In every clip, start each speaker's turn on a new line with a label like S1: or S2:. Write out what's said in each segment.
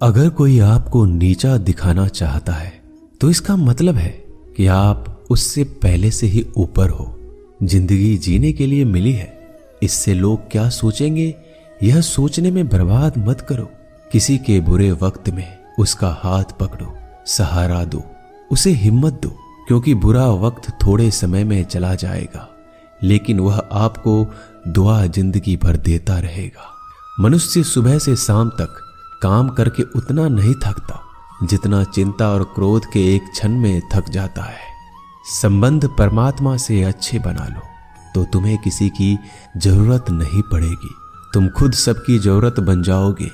S1: अगर कोई आपको नीचा दिखाना चाहता है तो इसका मतलब है कि आप उससे पहले से ही ऊपर हो। जिंदगी जीने के लिए मिली है, इससे लोग क्या सोचेंगे यह सोचने में बर्बाद मत करो। किसी के बुरे वक्त में उसका हाथ पकड़ो, सहारा दो, उसे हिम्मत दो, क्योंकि बुरा वक्त थोड़े समय में चला जाएगा लेकिन वह आपको दुआ जिंदगी भर देता रहेगा। मनुष्य सुबह से शाम तक काम करके उतना नहीं थकता जितना चिंता और क्रोध के एक क्षण में थक जाता है। संबंध परमात्मा से अच्छे बना लो तो तुम्हें किसी की जरूरत नहीं पड़ेगी, तुम खुद सबकी जरूरत बन जाओगे।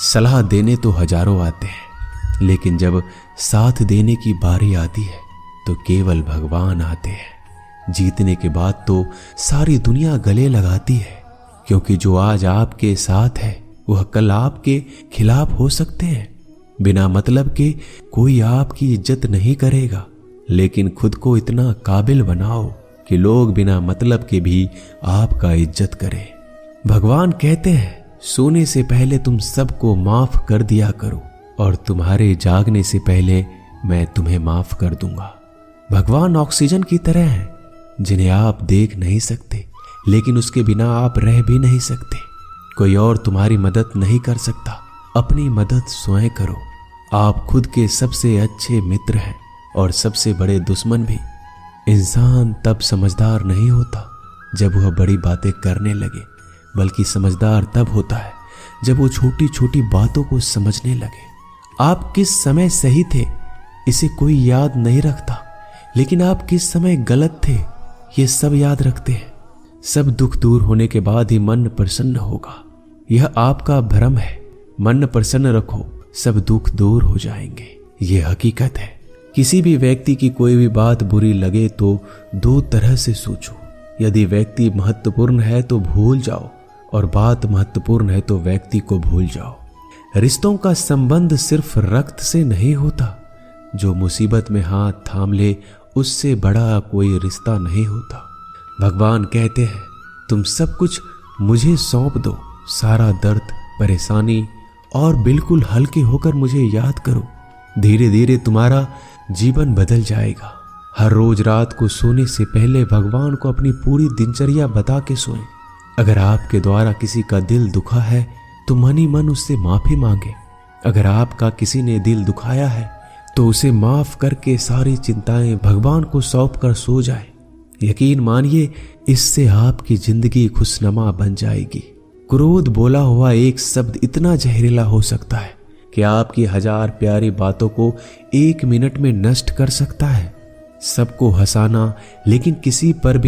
S1: सलाह देने तो हजारों आते हैं लेकिन जब साथ देने की बारी आती है तो केवल भगवान आते हैं। जीतने के बाद तो सारी दुनिया गले लगाती है, क्योंकि जो आज आपके साथ है वह कल आपके खिलाफ हो सकते हैं। बिना मतलब के कोई आपकी इज्जत नहीं करेगा, लेकिन खुद को इतना काबिल बनाओ कि लोग बिना मतलब के भी आपका इज्जत करें। भगवान कहते हैं सोने से पहले तुम सबको माफ कर दिया करो और तुम्हारे जागने से पहले मैं तुम्हें माफ कर दूंगा। भगवान ऑक्सीजन की तरह है जिन्हें आप देख नहीं सकते लेकिन उसके बिना आप रह भी नहीं सकते। कोई और तुम्हारी मदद नहीं कर सकता, अपनी मदद स्वयं करो। आप खुद के सबसे अच्छे मित्र हैं और सबसे बड़े दुश्मन भी। इंसान तब समझदार नहीं होता जब वह बड़ी बातें करने लगे, बल्कि समझदार तब होता है जब वो छोटी छोटी बातों को समझने लगे। आप किस समय सही थे इसे कोई याद नहीं रखता, लेकिन आप किस समय गलत थे ये सब याद रखते हैं। सब दुख दूर होने के बाद ही मन प्रसन्न होगा, यह आपका भ्रम है। मन प्रसन्न रखो, सब दुख दूर हो जाएंगे, यह हकीकत है। किसी भी व्यक्ति की कोई भी बात बुरी लगे तो दो तरह से सोचो। यदि व्यक्ति महत्वपूर्ण है तो भूल जाओ और बात महत्वपूर्ण है तो व्यक्ति को भूल जाओ। रिश्तों का संबंध सिर्फ रक्त से नहीं होता, जो मुसीबत में हाथ थाम ले उससे बड़ा कोई रिश्ता नहीं होता। भगवान कहते हैं तुम सब कुछ मुझे सौंप दो, सारा दर्द परेशानी, और बिल्कुल हल्के होकर मुझे याद करो। धीरे धीरे तुम्हारा जीवन बदल जाएगा। हर रोज रात को सोने से पहले भगवान को अपनी पूरी दिनचर्या बता के सोएं। अगर आपके द्वारा किसी का दिल दुखा है तो मन ही मन उससे माफी मांगे। अगर आपका किसी ने दिल दुखाया है तो उसे माफ करके सारी चिंताएं भगवान को सौंप कर सो जाए। यकीन मानिए इससे आपकी जिंदगी खुशनुमा बन जाएगी। क्रोध बोला हुआ एक शब्द इतना जहरीला हो सकता है कि आपकी 1000 प्यारी बातों को 1 मिनट में नष्ट कर सकता है। सबको हंसाना लेकिन किसी पर भी